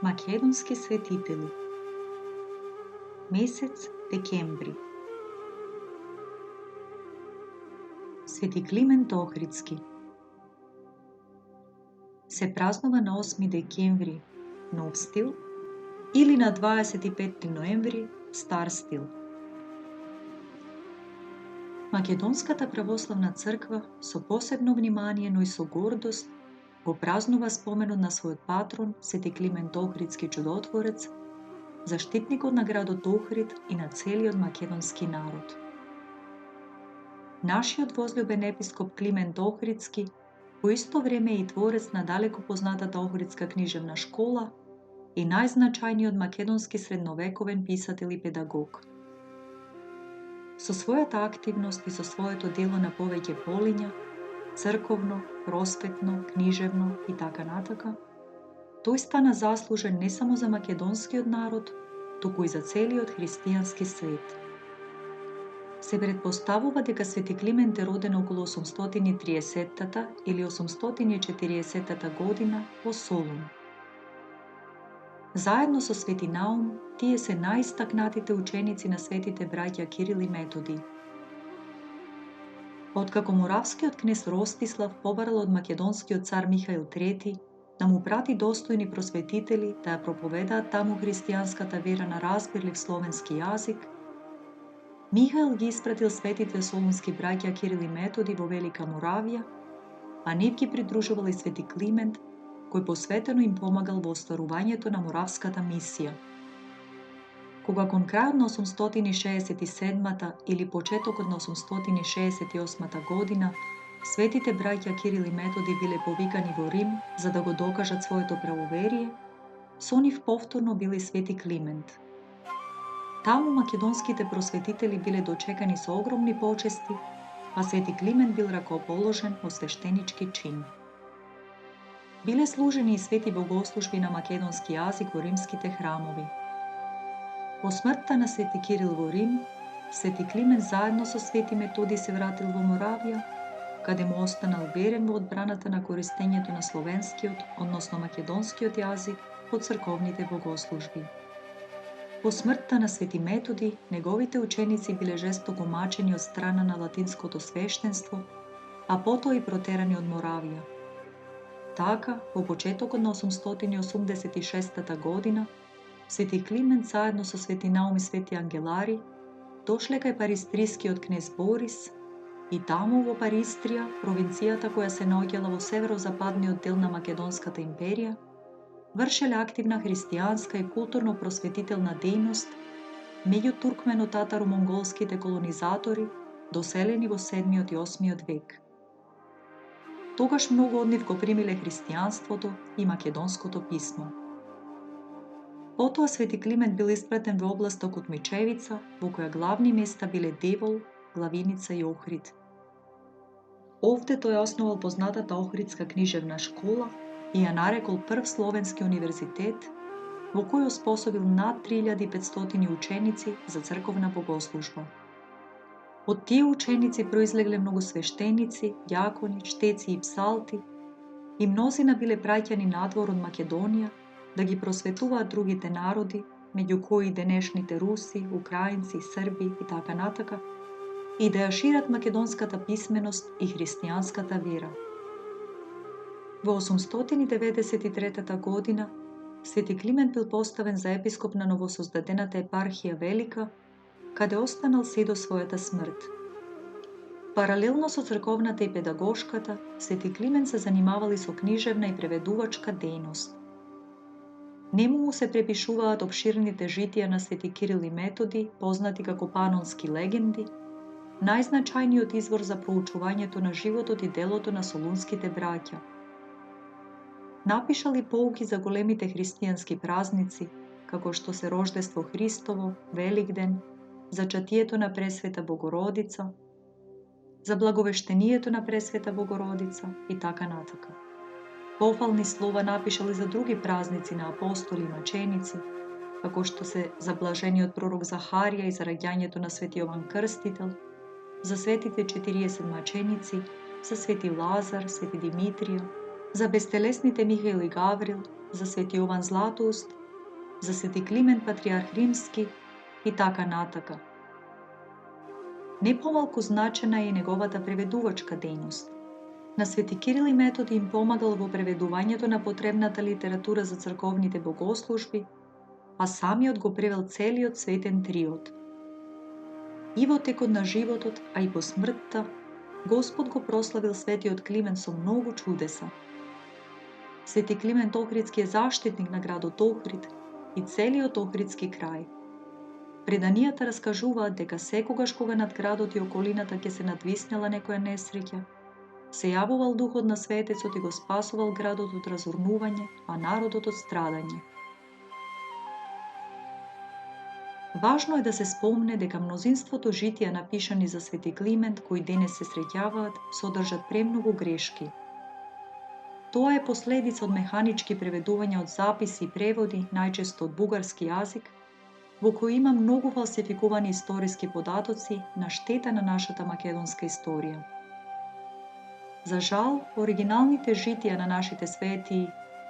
Македонски светители. Месец декември. Свети Климент Охридски. Се празнува на 8 декември Нов стил или на 25 ноември Стар стил. Македонската православна црква со посебно внимание, но и со гордост го празнува споменот на својот патрон Свети Климент Охридски чудотворец, заштитникот на градот Охрид и на целиот македонски народ. Нашиот возлюбен епископ Климент Охридски во исто време е и творец на далеко познатата Охридска книжевна школа и најзначајниот македонски средновековен писател и педагог. Со својата активност и со своето дело на повеќе полиња, црковно, просветно, книжевно и така натака, тој стана заслужен не само за македонскиот народ, туку и за целиот христијански свет. Се претпоставува дека Свети Климент е роден околу 830 или 840 година во Солун. Заедно со Свети Наум, тие се најистакнатите ученици на светите браќа Кирил и Методи. Откако моравскиот кнез Ростислав побарал од македонскиот цар Михаил III да му прати достојни просветители да ја проповедаат таму христијанската вера на разбирлив словенски јазик, Михаил ги испратил светите солунски браќа Кирил и Методи во Велика Моравија, а нив ги придружувал и Свети Климент, кој посветено им помагал во остварувањето на моравската мисија. Кога кон крајот на 867 или почетокот на 868 година, светите браќа Кирил и Методи биле повикани во Рим за да го докажат своето правоверие, со нив повторно бил и Свети Климент. Таму македонските просветители биле дочекани со огромни почести, а Свети Климент бил ракоположен во свештенички чин. Биле служени и свети богослужби на македонски јазик во римските храмови. По смртта на Свети Кирил во Рим, Свети Климент заедно со Свети Методи се вратил во Моравија, каде му останал верен во одбраната на користењето на словенскиот, односно македонскиот јазик во црковните богослужби. По смртта на Свети Методи, неговите ученици биле жестоко мачени од страна на латинското свештенство, а потоа и протерани од Моравија. Така, во почетокот на 886 година, Свети Климент заедно со Свети Наум и Свети Ангелари дошле кај паристрискиот кнез Борис и таму во Паристрија, провинцијата која се наоѓала во северозападниот дел на Македонската империја, вршеле активна христијанска и културно-просветителна дејност меѓу туркмено-татаро-монголските колонизатори, доселени во 7 и 8 век. Тогаш многу од нив го примиле христијанството и македонското писмо. Потоа Свети Климент бил испратен во областа Кутмичевица, во која главни места биле Девол, Главиница и Охрид. Овде тој основал познатата Охридска книжевна школа и ја нарекол прв словенски универзитет, во кој оспособил над 3500 ученици за црковна богослужба. Од тие ученици произлегле многу свештеници, ѓакони, чтеци и псалти, и мнозина биле праќани надвор од Македонија да ги просветуваат другите народи, меѓу кои и денешните руси, украинци, срби и така натака, и да ја шират македонската писменост и христијанската вера. Во 893 година Свети Климент бил поставен за епископ на новосоздадената епархија Велика, каде останал се до својата смрт. Паралелно со црковната и педагошката, Свети Климент се занимавал и со книжевна и преведувачка дејност. Нему му се препишуваат обширните житија на Свети Кирил и Методи, познати како панонски легенди, најзначајниот извор за проучувањето на животот и делото на солунските браќа. Напишал и поуки за големите христијански празници, како што се Рождество Христово, Великден, зачатието на Пресвета Богородица, за благовештението на Пресвета Богородица и така натака. Пофални слова напишал и за други празници на апостоли и маченици, како што се за блажениот пророк Захарија и за раѓањето на Свети Јован Крстител, за светите 40 маченици, за Свети Лазар, Свети Димитрија, за бестелесните Михаил и Гаврил, за свети Јован Златоуст, за свети Климент Патриарх Римски и така натака. Не помалку значена е и неговата преведувачка дејност. На свети Кирил и Методи им помагал во преведувањето на потребната литература за црковните богослужби, а самиот го превел целиот светен триод. И во текот на животот, а и по смртта, Господ го прославил светиот Климент со многу чудеса. Свети Климент Охридски е заштитник на градот Охрид и целиот Охридски крај. Преданијата раскажуваат дека секогаш кога над градот и околината ќе се надвиснела некоја несреќа, се јавувал духот на светецот и го спасувал градот од разурнување, а народот од страдање. Важно е да се спомне дека мнозинството житија напишани за свети Климент кои денес се среќаваат содржат премногу грешки. Тоа е последица од механички преведувања од записи и преводи, најчесто од бугарски јазик, во кој има многу фалсификувани историски податоци на штета на нашата македонска историја. За жал, оригиналните житија на нашите светии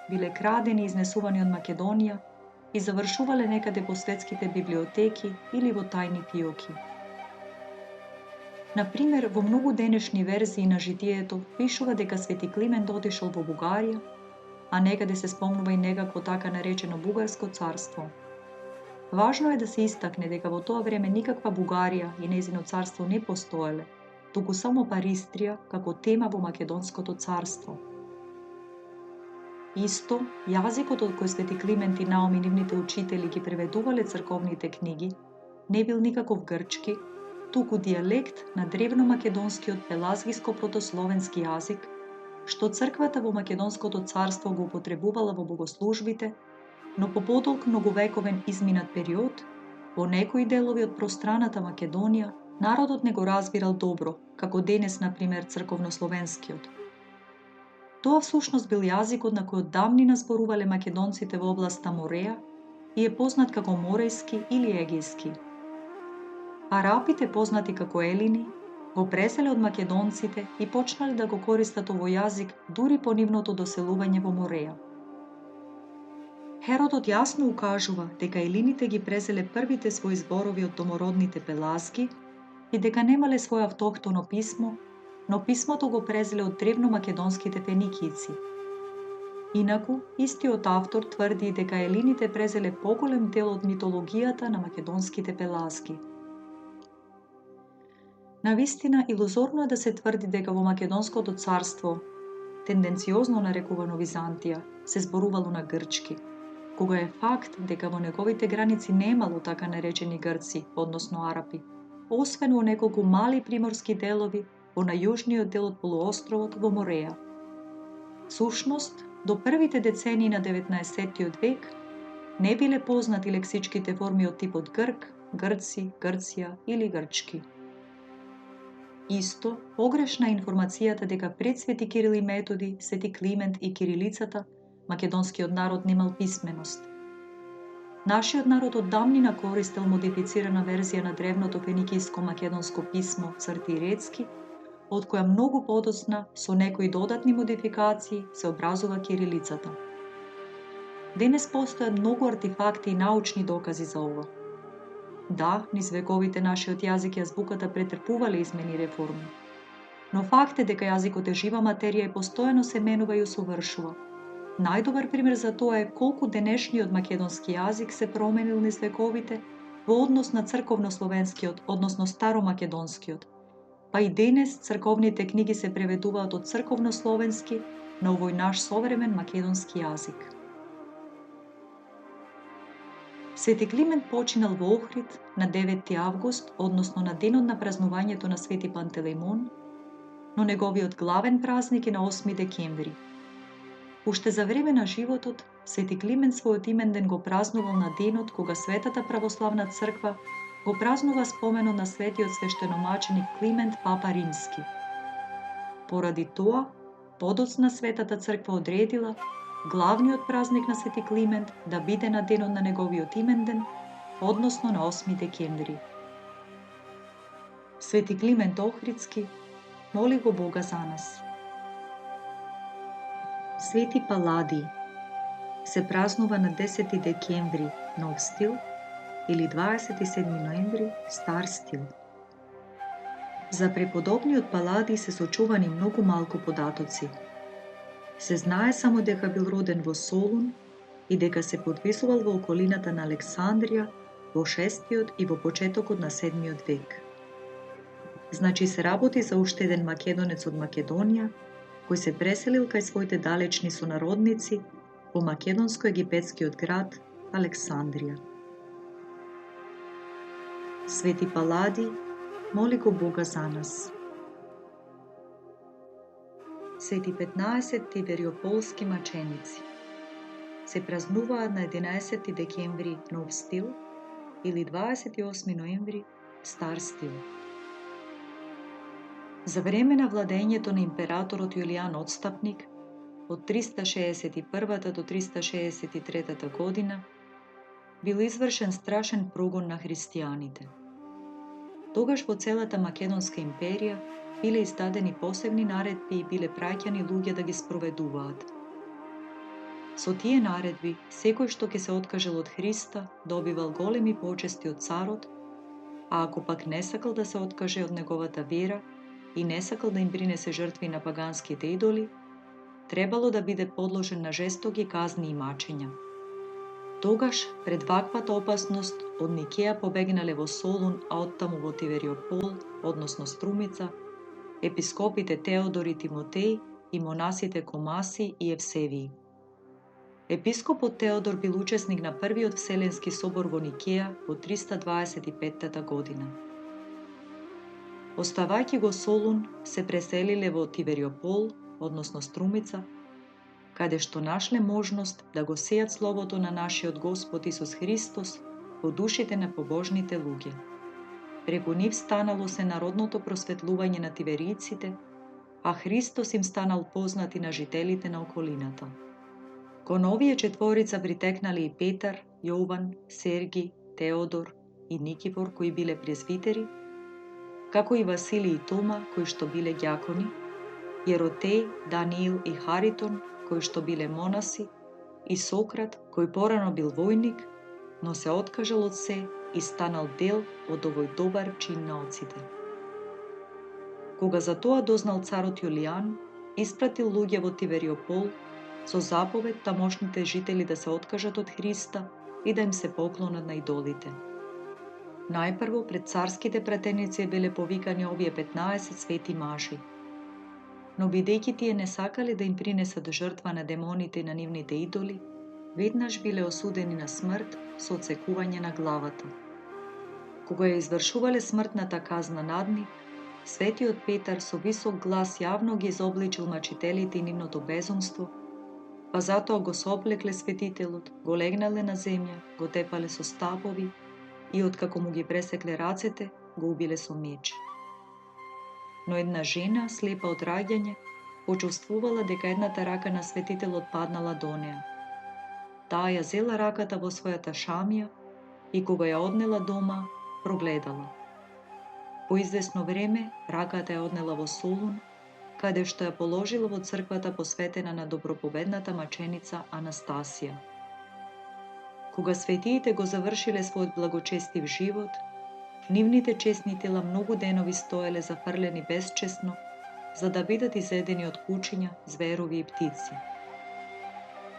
биле крадени и изнесувани од Македонија и завршувале некаде по светските библиотеки или во тајни фиоки. Например, во многу денешни верзии на житието пишува дека свети Климент отишол во Бугарија, а некаде се спомнува и некакво така наречено Бугарско царство. Важно е да се истакне дека во тоа време никаква Бугарија и нејзино царство не постоеле, туку само Паристрија како тема во Македонското царство. Исто, јазикот од кој свети Климент и Наум и нивните учители ги преведувале црковните книги не бил никаков грчки, туку дијалект на древномакедонскиот пелазгиско-протословенски јазик, што црквата во Македонското царство го употребувала во богослужбите, но по подолг многовековен изминат период, во некои делови од пространата Македонија, народот не го разбирал добро, како денес, например, црковнословенскиот. Тоа всушност бил јазикот на кој од давнина зборувале македонците во областа Мореја и е познат како морејски или егејски. Арапите, познати како елини, го презеле од македонците и почнале да го користат овој јазик дури по нивното доселување во Мореја. Херодот јасно укажува дека елините ги презеле првите своји зборови од домородните пелазги и дека немале своје автохтоно писмо, но писмото го презеле од древномакедонските феникијци. Инаку, истиот автор тврди и дека елините презеле поголем дел од митологијата на македонските пелазги. Навистина, илузорно е да се тврди дека во Македонското царство, тенденциозно нарекувано Византија, се зборувало на грчки, кога е факт дека во неговите граници немало така наречени грци, односно арапи, освен во неколку мали приморски делови во најужниот дел од полуостровот во Мореја. Сушност, до првите децении на 19 век не биле познати лексичките форми од типот грк, грци, Грција или грчки. Исто, погрешна е информацијата дека пред свети Кирил и Методи, свети Климент и кирилицата, македонскиот народ немал писменост. Нашиот народ од давнина користел модифицирана верзија на древното феникијско-македонско писмо цртирецки, од која многу подоцна, со некои додатни модификации, се образува кирилицата. Денес постојат многу артефакти и научни докази за ова. Да, низ вековите нашиот јазик и азбуката претрпувале измени и реформи. Но факт е дека јазикот е жива материја и постојано се менува и усовршува. Најдобар пример за тоа е колку денешниот македонски јазик се променил низ вековите во однос на црковнословенскиот, односно старомакедонскиот. Па и денес црковните книги се преведуваат од црковнословенски на овој наш современ македонски јазик. Свети Климент починал во Охрид на 9 август, односно на денот на празнувањето на Свети Пантелеймон, но неговиот главен празник е на 8 декември. Уште за време на животот, Свети Климент својот именден го празнувал на денот кога Светата православна црква го празнува споменот на светиот свештеномаченик Климент Папа Римски. Поради тоа, подоцна Светата црква одредила главниот празник на Свети Климент да биде на денот на неговиот именден, односно на 8 декември. Свети Климент Охридски, моли го Бога за нас. Свети Паладий се празнува на 10 декември Нов стил или 27 ноември Стар стил. За преподобниот Паладий се сочувани многу малку податоци. Се знае само дека бил роден во Солун и дека се подвизувал во околината на Александрија во 6-тиот и во почетокот на 7-миот век. Значи се работи за уште еден македонец од Македонија, кој се преселил кај своите далечни сонародници во македонско-египетскиот град Александрија. Свети Паладий, моли го Бога за нас. Свети 15 тивериополски маченици се празнуваат на 11 декември Нов стил или 28 ноември Стар стил. За време на владењето на императорот Јулијан Отстапник од 361 до 363 година бил извршен страшен прогон на христијаните. Тогаш во целата Македонска империја биле издадени посебни наредби и биле праќани луѓе да ги спроведуваат. Со тие наредби, секој што ќе се откажел од Христа, добивал големи почести од царот, а ако пак не сакал да се откаже од неговата вера и не сакал да им принесе жртви на паганските идоли, требало да биде подложен на жестоки казни и мачења. Тогаш, пред ваквата опасност, од Никеја побегнале во Солун, а оттаму во Тивериопол, односно Струмица, епископите Теодор и Тимотеј и монасите Комаси и Евсевиј. Епископот Теодор бил учесник на првиот Вселенски собор во Никеја во 325 година. Оставајќи го Солун, се преселиле во Тивериопол, односно Струмица, каде што нашле можност да го сејат словото на нашиот Господ Исус Христос во душите на побожните луѓе. Преку нив станало се народното просветлување на тивериците, а Христос им станал познат и на жителите на околината. Кон овие четворица притекнале и Петар, Јован, Серги, Теодор и Никифор, кои биле презвитери, како и Василий и Тома, кои што биле ѓакони, Јеротеј, Даниил и Харитон, кои што биле монаси, и Сократ, кој порано бил војник, но се откажал од се и станал дел од овој добар чин на оците. Кога за тоа дознал царот Јулијан, испратил луѓе во Тивериопол со заповед тамошните жители да се откажат од Христа и да им се поклонат на идолите. Најпрво пред царските пратеници биле повикани овие 15 свети мажи. Но бидејќи тие не сакале да им принесат жртва на демоните и на нивните идоли, веднаш биле осудени на смрт со отсекување на главата. Кога ја извршувале смртната казна над нив, светиот Петар со висок глас јавно ги изобличил мачителите и нивното безумство, па затоа го соплекле светителот, го легнале на земја, го тепале со стапови и откако му ги пресекле рацете, го убиле со меч. Но една жена, слепа од раѓање, почувствувала дека едната рака на светителот паднала до неа. Таа ја зела раката во својата шамија и кога ја однела дома, прогледала. По извесно време, раката ја однела во Солун, каде што ја положила во црквата посветена на доброповедната маченица Анастасија. Кога светиите го завршиле својот благочестив живот, нивните честни тела многу денови стоеле зафрлени безчесно, за да бидат изедени од кучиња, зверови и птици.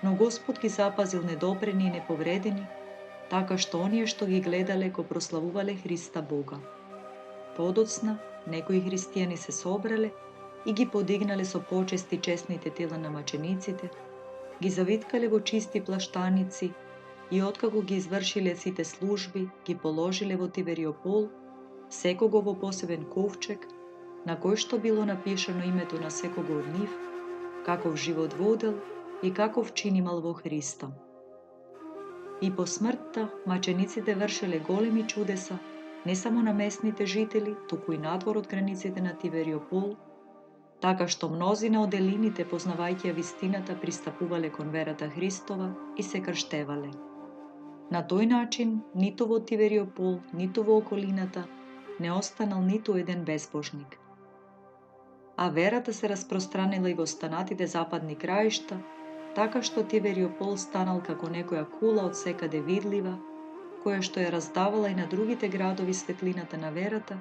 Но Господ ги запазил недопрени и неповредени, така што оние што ги гледале го прославувале Христа Бога. Подоцна, некои христијани се собрале и ги подигнале со почести честните тела на мачениците, ги завиткале во чисти плаштаници и откако ги извршиле сите служби, ги положиле во Тивериопол, секого во посебен ковчег, на кој што било напишано името на секого од нив, каков живот водел и каков чин имал во Христа. И по смртта мачениците вршеле големи чудеса, не само на местните жители, туку и надвор од границите на Тивериопол, така што мнозина од делините, познавајќи ја вистината, пристапувале кон верата Христова и се крштевале. На тој начин, ниту во Тивериопол, ниту во околината, не останал ниту еден безбожник. а верата се распространила и во останатите западни краишта, така што Тивериопол станал како некоја кула од секаде видлива, која што ја раздавала и на другите градови светлината на верата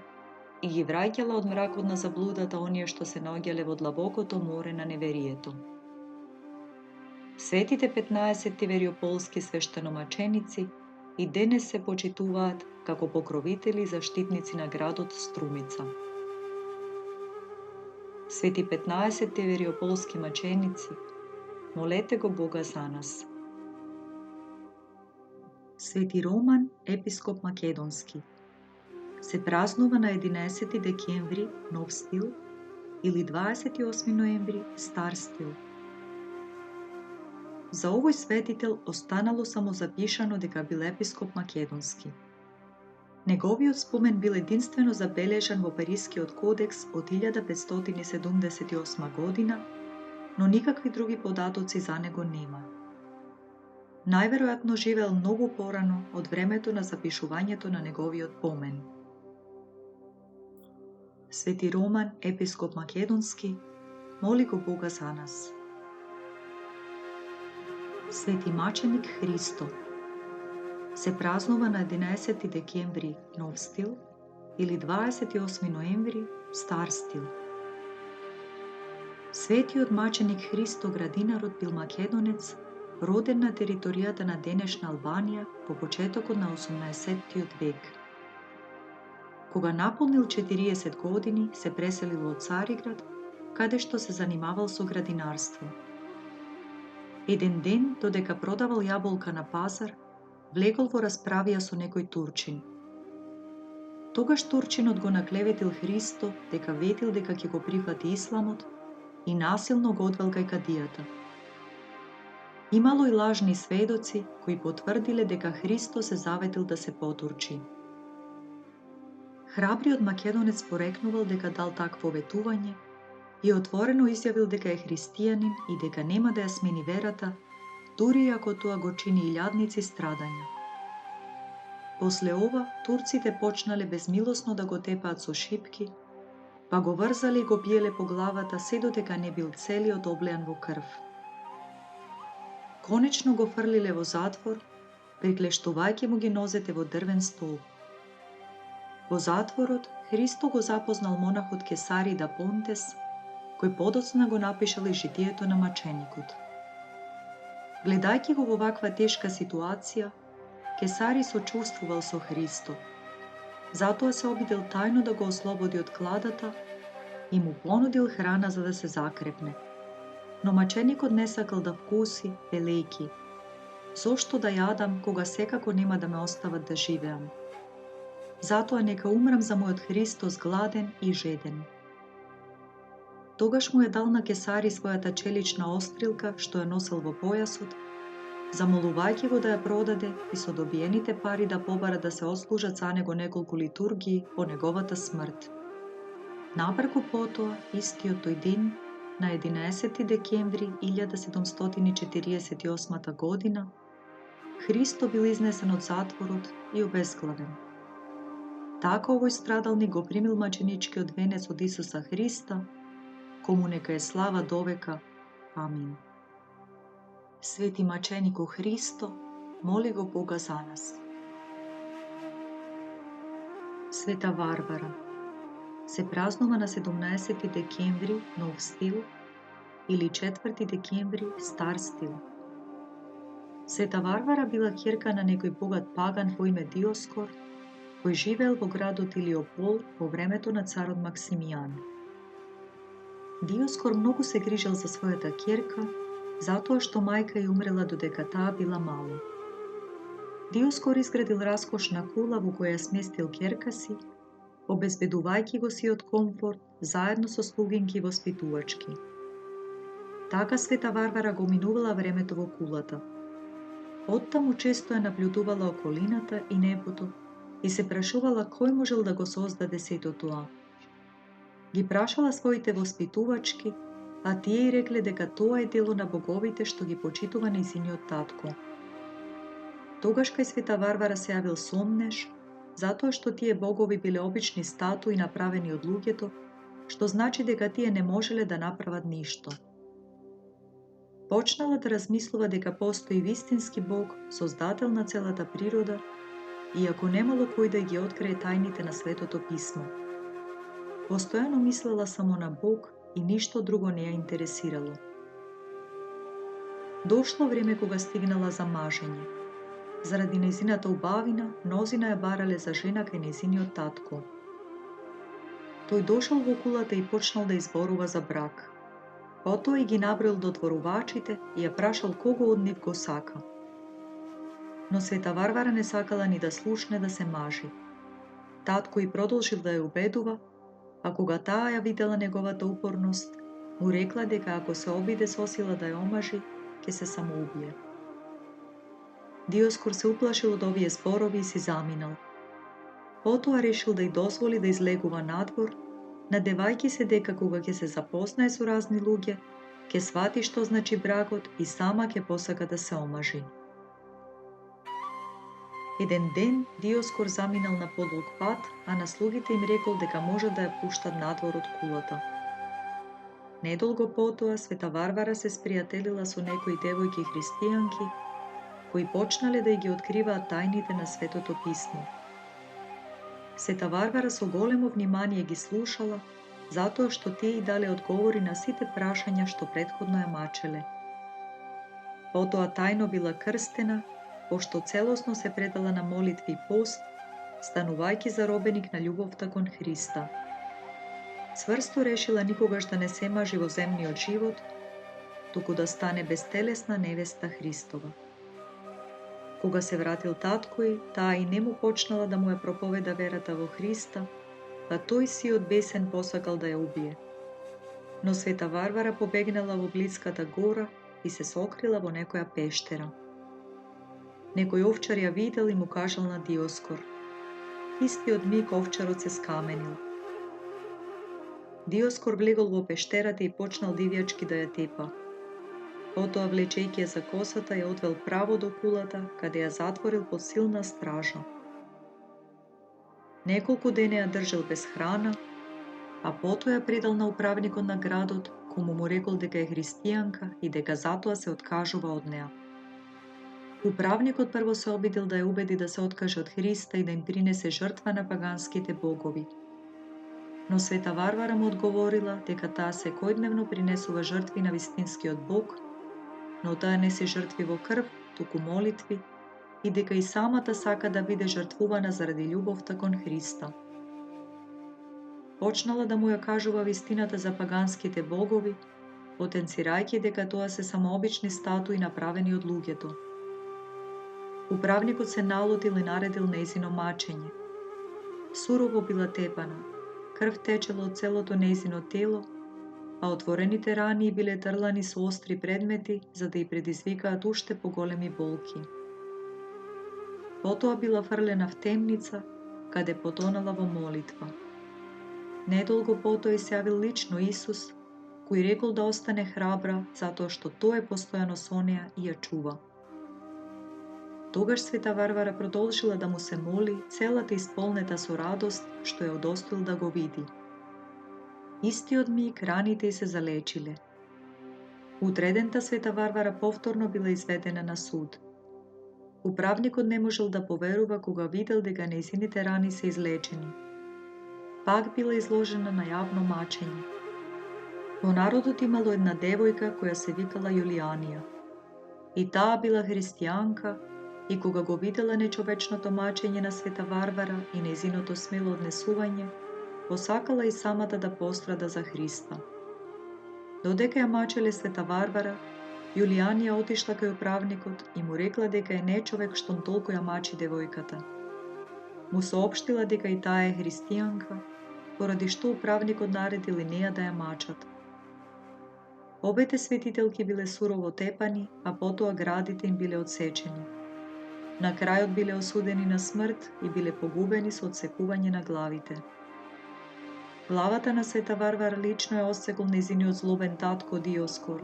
и ги враќала од мракот на заблудата оние што се наоѓале во длабокото море на неверието. Светите 15 тивериополски свештеномаченици и денес се почитуваат како покровители и заштитници на градот Струмица. Свети 15 тивериополски маченици, молете го Бога за нас. Свети Роман, епископ македонски. Се празнува на 11 декември Нов стил или 28 ноември Стар стил. За овој светител останало само запишано дека бил епископ македонски. Неговиот спомен бил единствено забележан во Парискиот кодекс од 1578 година, но никакви други податоци за него нема. Најверојатно живеел многу порано од времето на запишувањето на неговиот помен. Свети Роман, епископ македонски, моли го Бога за нас. Свети маченик Христо. Се празнува на 11 декември Нов стил или 28 ноември Стар стил. Светиот маченик Христо Градинарот бил македонец, роден на територијата на денешна Албанија во почетокот на 18-тиот век. Кога наполнил 40 години, се преселил во Цариград, каде што се занимавал со градинарство. Еден ден, додека продавал јаболка на пазар, влегол во расправија со некој турчин. Тогаш турчинот го наклеветил Христо дека ветил дека ќе го прифати исламот и насилно го одвел кај кадијата. Имало и лажни сведоци кои потврдиле дека Христо се заветил да се потурчи. Храбриот македонец порекнувал дека дал такво ветување и отворено изјавил дека е христијанин и дека нема да ја смени верата, дури ако тоа го чини илјадници страдања. После ова, турците почнале безмилосно да го тепаат со шипки, па го врзале и го биеле по главата се додека не бил целиот облеан во крв. Конечно го фрлиле во затвор, приклештувајќи му ги нозете во дрвен стол. Во затворот, Христо го запознал монахот Кесари да Понтес, кој подоцна го напишал и житието на маченикот. Гледајќи го во ваква тешка ситуација, Кесари сочувствувал со Христо. Затоа се обидел тајно да го ослободи од кладата и му понудил храна за да се закрепне. Но маченикот не сакал да вкуси, велејки: зошто да јадам кога секако нема да ме остават да живеам? Затоа нека умрам за мојот Христос гладен и жеден. Тогаш му ја дал на Кесари својата челична острилка што ја носел во појасот, замолувајќи го да ја продаде и со добиените пари да побара да се отслужат за него неколку литургии по неговата смрт. Напреку потоа, истиот тој ден, на 11 декември 1748 година, Христо бил изнесен од затворот и обезглавен. Така овој страдалник го примил маченичкиот венец од Исуса Христа, кому нека е слава довека. Амин. Свети маченику Христо, моли го Бога за нас. Света Варвара. Се празнува на 17 декември Нов стил или 4 декември Стар стил. Света Варвара била ќерка на некој богат паган во име Диоскор, кој живеел во градот Илиопол во времето на царот Максимијан. Диоскор многу се грижел за својата ќерка, затоа што мајка ја умрела додека таа била мала. Диоскор изградил раскошна кула во која сместил ќерка си, обезбедувајќи го сиот комфорт заедно со слугинки и воспитувачки. Така Света Варвара го минувала времето во кулата. Оттаму често ја наблюдувала околината и небото и се прашувала кој можел да го создаде сето тоа. Ги прашала своите воспитувачки, а тие и рекле дека тоа е дело на боговите што ги почитува нејзиниот татко. Тогаш кај Света Варвара се јавил сомнеш, затоа што тие богови биле обични статуи направени од луѓето, што значи дека тие не можеле да направат ништо. Почнала да размислува дека постои вистински Бог, создател на целата природа, иако немало кој да ги открие тајните на Светото писмо. Постојано мислела само на Бог и ништо друго не ја интересирало. Дошло време кога стигнала за мажење. Заради нејзината убавина, мнозина ја барале за жена кај нејзиниот татко. Тој дошол во кулата и почнал да изборува за брак. Потоа и ги наброил додворувачите и ја прашал кого од нив го сака. Но Света Варвара не сакала ни да слушне да се мажи. Татко и продолжил да ја убедува, а кога таа ја видела неговата упорност, му рекла дека ако се обиде со сила да ја омажи, ќе се самоубие. Диоскор се уплашил од овие зборови и си заминал. Потоа решил да й дозволи да излегува надвор, надевајќи се дека кога ќе се запознае со разни луѓе, ќе свати што значи бракот и сама ќе посака да се омажи. Еден ден Диоскор заминал на подолг пат, а на слугите им рекол дека може да ја пуштат надвор од кулата. Недолго потоа Света Варвара се спријателила со некои девојки христијанки, кои почнале да ги откриваат тајните на Светото писмо. Света Варвара со големо внимание ги слушала, затоа што тие и дале одговори на сите прашања што претходно ја мачеле. Потоа тајно била крстена, пошто целосно се предала на молитви и пост, станувајќи заробеник на љубовта кон Христа. Цврсто решила никогаш да не се мажи во земниот живот, туку да стане безтелесна невеста Христова. Кога се вратил таткој, таа и не му почнала да му ја проповеда верата во Христа, па тој си од бесен посакал да ја убие. Но Света Варвара побегнала во блиската гора и се сокрила во некоја пештера. Некој овчар ја видел и му кажал на Диоскор. Истиот миг овчарот се скаменил. Диоскор влегол во пештерата и почнал дивјачки да ја тепа. Потоа, влечејќи ја за косата, ја одвел право до кулата, каде ја затворил под силна стража. Неколку дене ја држал без храна, а потоа ја предал на управникот на градот, кому му рекол дека е христијанка и дека затоа се откажува од неа. Управникот прво се обидел да ја убеди да се откаже од Христа и да им принесе жртва на паганските богови. Но Света Варвара му одговорила дека таа секојдневно принесува жртви на вистинскиот Бог, но таа не се жртви во крв, туку молитви, и дека и самата сака да биде жртвувана заради љубовта кон Христа. Почнала да му ја кажува вистината за паганските богови, потенцирајќи дека тоа се само обични статуи направени од луѓето. Управникот се налутил и наредил нејзино мачење. Сурово била тепана, крв течела од целото нејзино тело, а отворените рани биле трлани со остри предмети за да ја предизвикаат уште поголеми болки. Потоа била фрлена в темница, каде потонала во молитва. Недолго потоа се јавил лично Исус, кој рекол да остане храбра, затоа што тој е постојано со неа и ја чува. Тогаш Света Варвара продолжила да му се моли, целата исполнета со радост, што ја удостоил да го види. Истиот миг раните ѝ се залечиле. Утредента Света Варвара повторно била изведена на суд. Управникот не можел да поверува кога видел дека нејзините рани се излечени. Пак била изложена на јавно мачење. Во народот имало една девојка која се викала Јулијанија. И таа била христијанка, и кога го видела нечовечното мачење на Света Варвара и нејзиното смело однесување, посакала и самата да пострада за Христа. Додека ја мачеле Света Варвара, Јулијанија отишла кај управникот и му рекла дека е нечовек штом толку ја мачи девојката. Му соопштила дека и таа е христијанка, поради што управникот наредил и неа да ја мачат. Обете светителки биле сурово тепани, а потоа градите им биле одсечени. На крајот биле осудени на смрт и биле погубени со одсекување на главите. Главата на Света Варвара лично ја одсекол нејзиниот злобен татко Диоскор.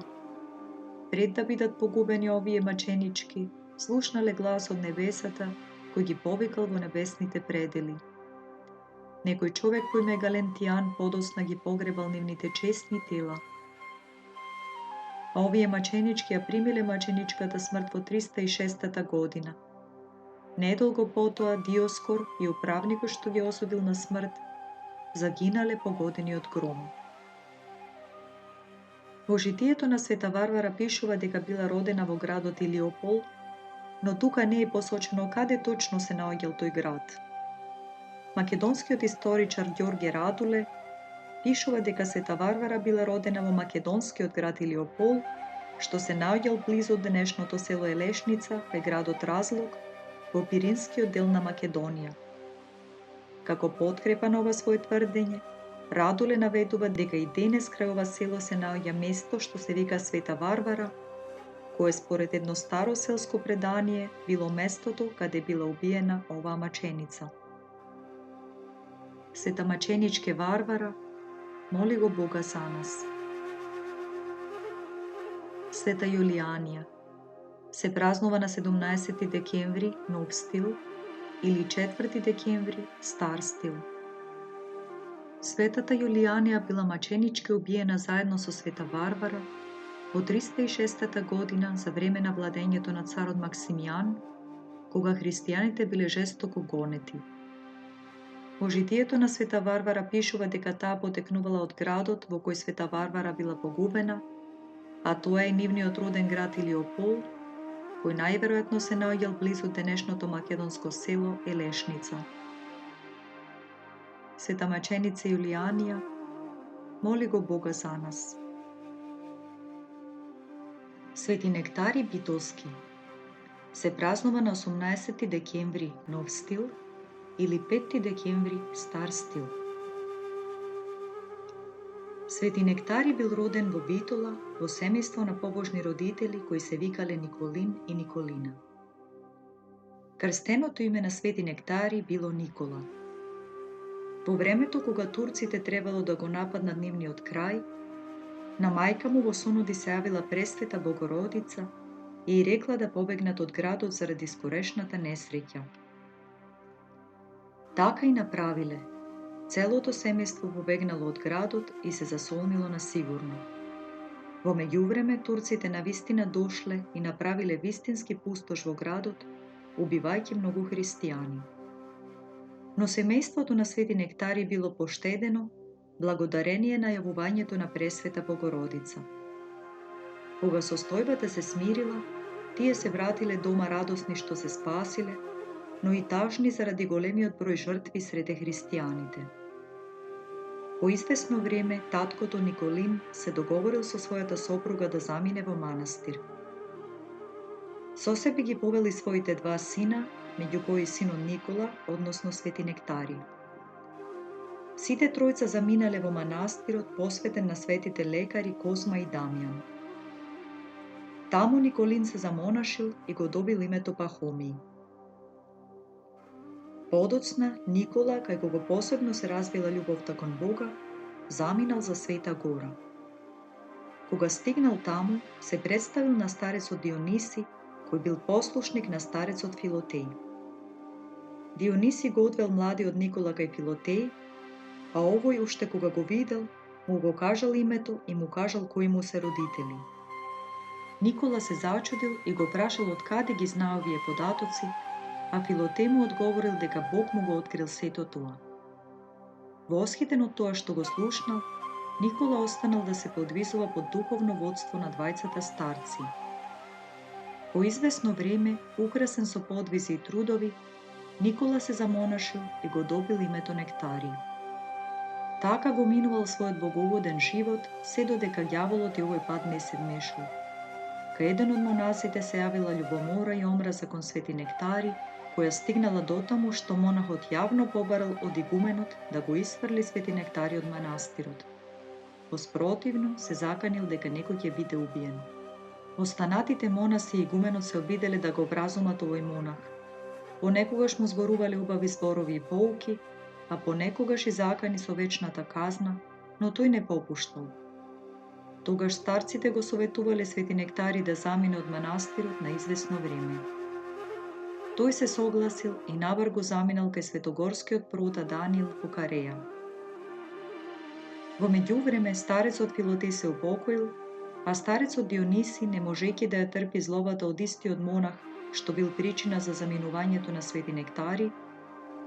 Пред да бидат погубени овие маченички, слушнале глас од небесата, кој ги повикал во небесните предели. Некој човек по име Галентијан подоцна ги погребал нивните чесни тела. А овие маченички ја примиле маченичката смрт во 306 година. Недолго потоа Диоскор и управникот што ги осудил на смрт загинале погодени од гром. Во житието на Света Варвара пишува дека била родена во градот Илиопол, но тука не е посочено каде точно се наоѓал тој град. Македонскиот историчар Ѓорге Радуле пишува дека Света Варвара била родена во македонскиот град Илиопол, што се наоѓал близу од денешното село Елешница, кај градот Разлог, во Пиринскиот дел на Македонија. Како подкрепа на ова свое тврдење, Радуле наведува дека и денес крај ова село се наоѓа место што се вика Света Варвара, кое според едно старо селско предание било местото каде била убиена оваа маченица. Света маченичке Варвара, моли го Бога за нас. Света Јулијанија се празнува на 17 декември Нов стил или 4 декември Стар стил. Светата Јулијанија била маченички убиена заедно со Света Варвара во 306 година за време на владењето на царот Максимијан, кога христијаните биле жестоко гонети. Во житието на Света Варвара пишува дека таа потекнувала од градот во кој Света Варвара била погубена, а тоа е нивниот роден град Илиопол, кој најверојатно се наоѓал близу денешното македонско село Елешница. Света маченица Јулијанија, моли го Бога за нас. Свети Нектари Битолски се празнува на 18 декември Нов стил или 5 декември Стар стил. Свети Нектари бил роден во Битола во семејство на побожни родители кои се викале Николин и Николина. Крстеното име на Свети Нектари било Никола. Во времето кога турците требало да го нападнат нивниот крај, на мајка му во сонуди се јавила Пресвета Богородица и рекла да побегнат од градот заради скорешната несреќа. Така и направиле. Целото семејство побегнало од градот и се засолнило на сигурно. Во меѓувреме турците навистина дошле и направиле вистински пустош во градот, убивајќи многу христијани. Но семејството на Свети Нектари било поштедено благодарение на јавувањето на Пресвета Богородица. Кога состојбата се смирила, тие се вратиле дома радосни што се спасиле, но и тажни заради големиот број жртви среде христијаните. По извесно време, таткото Николин се договорил со својата сопруга да замине во манастир. Со себе ги повели своите два сина, меѓу кои синот Никола, односно Свети Нектари. Сите тројца заминале во манастирот посветен на светите лекари Козма и Дамјан. Таму Николин се замонашил и го добил името Пахомиј. Подоцна Никола, кај кого посебно се развила љубовта кон Бога, заминал за Света Гора. Кога стигнал таму, се представил на старецот Диониси, кој бил послушник на старецот Филотеј. Диониси го одвел младиот Никола кај Филотеј, а овој уште кога го видел, му го кажал името и му кажал кои му се родители. Никола се зачудил и го прашал од каде ги знаа овие податоци, а Филотеј му одговорил дека Бог му го открил сето тоа. Восхитен од тоа што го слушнал, Никола останал да се подвизува под духовно водство на двајцата старци. По извесно време, украсен со подвизи и трудови, Никола се замонашил и го добил името Нектари. Така го минувал својот богоугоден живот, се додека ѓаволот и овој пат не се вмешал. Кај еден од монасите се јавила љубомора и омраза кон Свети Нектари, која стигнала дотаму што монахот јавно побарал од игуменот да го исфрли Свети Нектари од манастирот. Воспротивно се заканил дека некој ќе биде убиен. Останатите монаси и игуменот се обиделе да го вразумат овој монах. Понекогаш му зборувале убави зборови и поуки, а понекогаш и закани со вечната казна, но тој не попуштал. Тогаш старците го советувале Свети Нектари да замине од манастирот на извесно време. Тој се согласил и набрго заминал кај светогорскиот пророта Даниил во Кареја. Во меѓувреме старецот Филотеј се упокоил, а старецот Диониси, не можејќи да ја трпи злобата од истиот монах што бил причина за заминувањето на Свети Нектари,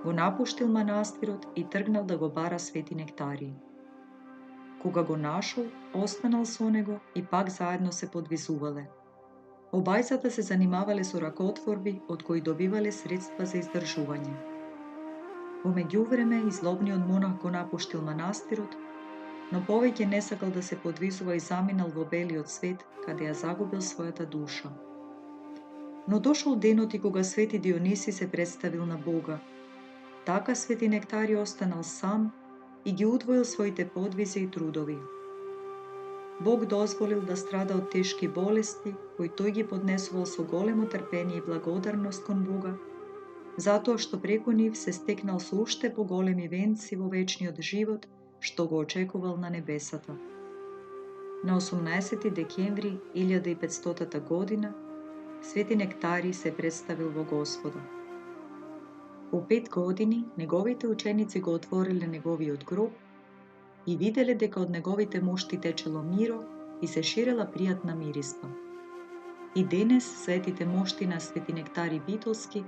го напуштил манастирот и тргнал да го бара Свети Нектари. Кога го нашол, останал со него и пак заедно се подвизувале. Обајцата се занимавале со ракотворби од кои добивале средства за издржување. Во меѓувреме излобниот монах го напуштил манастирот, но повеќе не сакал да се подвизува и заминал во белиот свет, каде ја загубил својата душа. Но дошол денот и кога Свети Диониси се представил на Бога. Така Свети Нектари останал сам и ги удвоил своите подвизи и трудови. Бог дозволил да страда од тешки болести, кои тој ги поднесувал со големо трпение и благодарност кон Бога, затоа што преку нив се стекнал со уште поголеми венци во вечниот живот, што го очекувал на небесата. На 18 декември 1500 година Свети Нектари се представил во Господа. По 5 години неговите ученици го отвориле неговиот гроб и виделе дека од неговите мошти течело миро и се ширела пријатна мириста. И денес светите мошти на Свети Нектари Битолски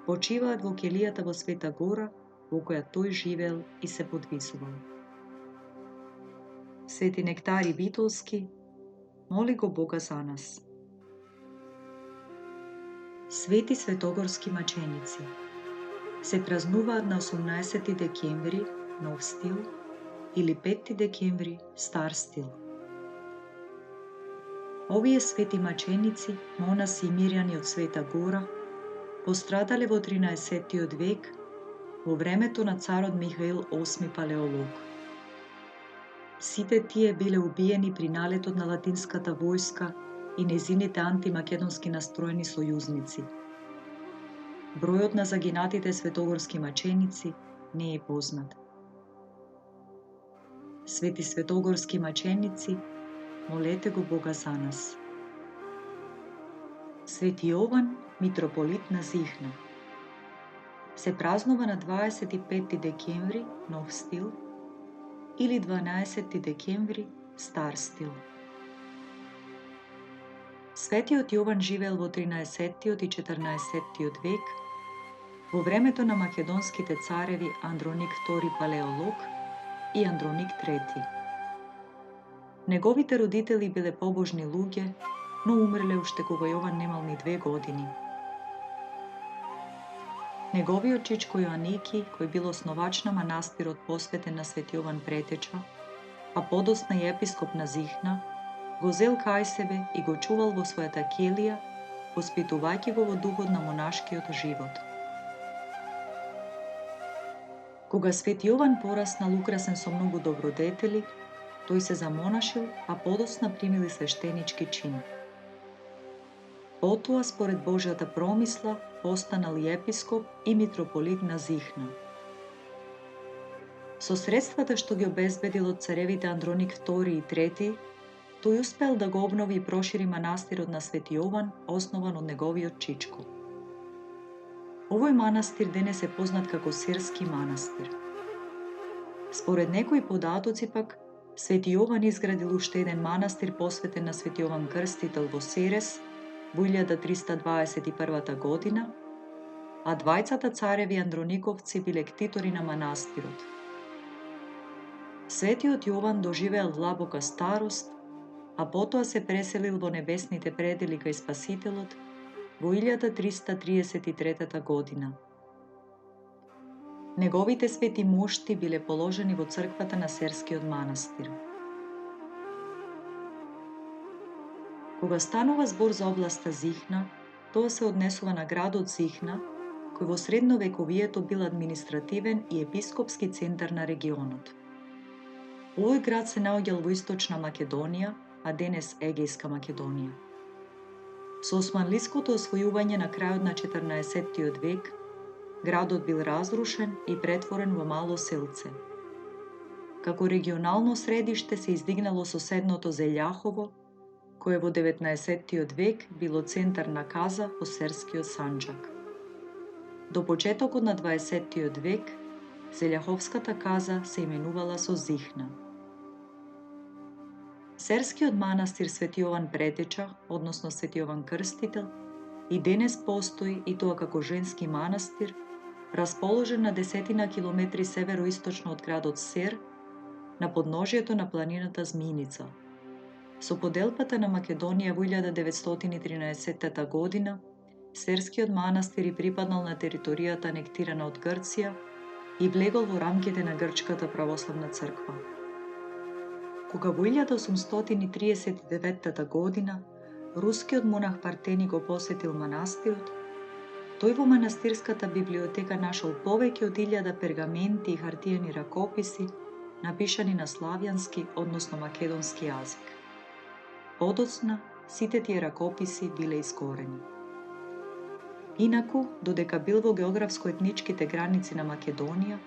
почиваат во келијата во Света Гора, во која тој живеел и се подвизувал. Свети Нектари Битолски, моли го Бога за нас. Свети светогорски маченици се празнуваат на 18 декември, нов стил, или 5 декември, стар стил. Овие свети маченици, монаси и мирјани од Света Гора, пострадале во 13 век во времето на царот Михаил VIII Палеолог. Сите тие биле убиени при налетот на латинската војска и незините антимакедонски настроени сојузници. Бројот на загинатите светогорски маченици не е познат. Свети светогорски маченици, молете го Бога за нас. Свети Јован, митрополит на Зихна, се празнува на 25 декември, нов стил, или 12 декември, стар стил. Светиот Јован живеел во 13 и 14 век, во времето на македонските цареви Андроник II Палеолог и Андроник III. Неговите родители биле побожни луѓе, но умреле уште кога Јован немал ни 2 години. Неговиот чичко Јоаники, кој бил основач на манастирот посветен на Свети Јован Претеча, а подосна и епископ на Зихна, го зел кај себе и го чувал во својата келија, воспитувајќи го во духот на монашкиот живот. Кога Свети Јован пораснал украсен со многу добродетели, тој се замонашил, а подосна примил и свештенички чин. Потоа, според Божјата промисла, постанал и епископ и митрополит на Зихна. Со средствата што ги обезбедил од царевите Андроник II и III, тој успел да го обнови и прошири манастирот на Свети Јован, основан од неговиот чичко. Овој манастир денес е познат како Серски манастир. Според некои податоци пак, Свети Јован изградил уште еден манастир посветен на Свети Јован Крстител во Серес во 1321 година, а двајцата цареви Андрониковци биле ктитори на манастирот. Светиот Јован доживеел длабока старост, а потоа се преселил во небесните предели кај Спасителот во 1333 година. Неговите свети мошти биле положени во црквата на Серскиот манастир. Кога станува збор за областа Зихна, тоа се однесува на градот Зихна, кој во средновековието бил административен и епископски центар на регионот. Овој град се наоѓал во источна Македонија, а денес Егејска Македонија. Со османлиското освојување на крајот на 14 век, градот бил разрушен и претворен во мало селце. Како регионално средиште се издигнало соседното Зелјахово, кое во 19 век било центар на каза во Серскиот Санџак. До почетокот на 20. век, Селјаховската каза се именувала со Зихна. Серскиот манастир Свети Јован Претеча, односно Свети Јован Крстител, и денес постои и тоа како женски манастир, расположен на 10 километри североисточно од градот Сер, на подножието на планината Зминица. Со поделбата на Македонија во 1913 година, Серскиот манастир и припаднал на територијата анектирана од Грција и влегол во рамките на Грчката православна црква. Кога во 1839 година рускиот монах Партени го посетил манастирот, тој во манастирската библиотека нашол повеќе од 1000 пергаменти и хартиени ракописи, напишани на славјански, односно македонски јазик. Подоцна, сите тие ракописи биле искорени. Инаку, додека бил во географско-етничките граници на Македонија,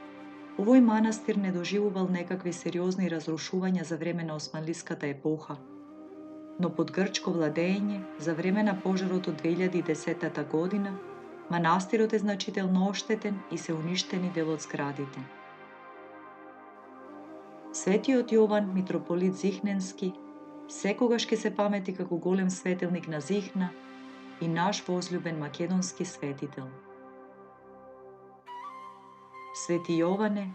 овој манастир не доживувал некакви сериозни разрушувања за време на османлиската епоха, но под грчко владење, за време на пожарот од 2010 година, манастирот е значително оштетен и се уништени дел од зградите. Светиот Јован, митрополит Зихненски, секогаш ќе се памети како голем светилник на Зихна и наш возлюбен македонски светител. Свети Јоване,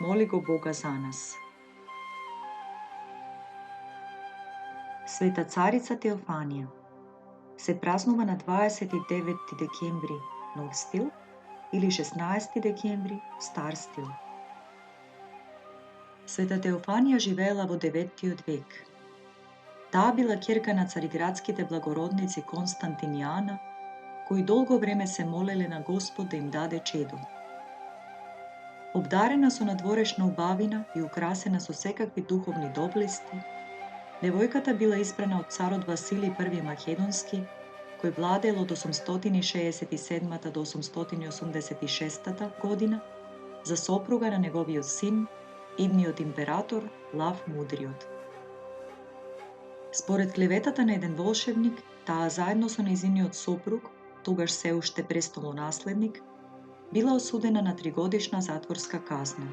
моли го Бога за нас. Света царица Теофанија се празнува на 29 декември нов стил или 16 декември стар стил. Света Теофанија живеела во 9 век. Таа била ќерка на цариградските благородници Константин и Ана, кои долго време се молеле на Господ да им даде чедо. Обдарена со надворешна убавина и украсена со секакви духовни доблести, девојката била избрана од царот Василий I Македонски, кој владеел од 867 до 886 година, за сопруга на неговиот син, идниот император Лав Мудриот. Според клеветата на еден волшебник, таа заедно со нејзиниот сопруг, тогаш се уште престолонаследник, била осудена на 3-годишна затворска казна.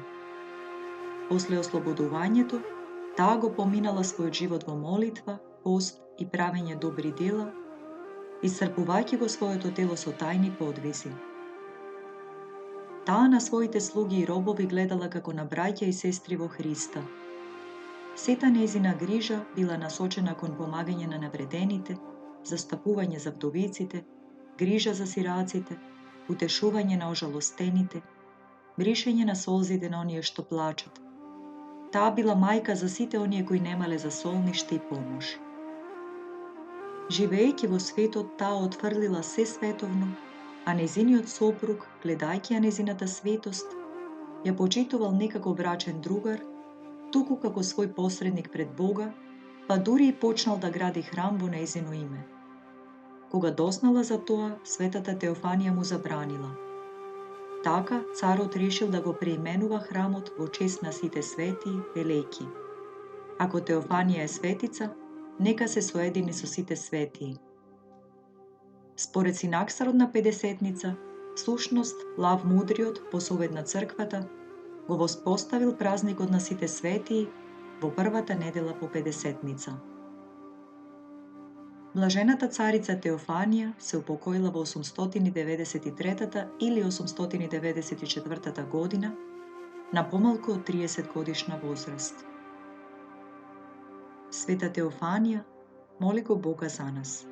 После ослободувањето, таа го поминала својот живот во молитва, пост и правење добри дела, исцрпувајќи го своето тело со тајни подвизи. Таа на своите слуги и робови гледала како на браќа и сестри во Христа. Сета нејзина грижа била насочена кон помагање на навредените, застапување за вдовиците, грижа за сираците, утешување на ожалостените, бришење на солзите на оние што плачат. Таа била мајка за сите оние кои немале за солниште и помош. Живеејќи во светот, таа отфрлила се световно, а нејзиниот сопруг, гледајќи ја нејзината светост, ја почитувал не како брачен другар, туку како свој посредник пред Бога, па дури и почнал да гради храм во нејзино име. Кога дознала за тоа, светата Теофанија му забранила. Така, царот решил да го преименува храмот во чест на сите свети, велејќи: ако Теофанија е светица, нека се соедини со сите светии. Според синаксарот на Педесетница, всушност Лав Мудриот, по совет на црквата, го воспоставил празникот на сите светии во првата недела по Педесетница. Блажената царица Теофанија се упокоила во 893 или 894 година, на помалку од 30 годишна возраст. Света Теофанија, моли го Бога за нас.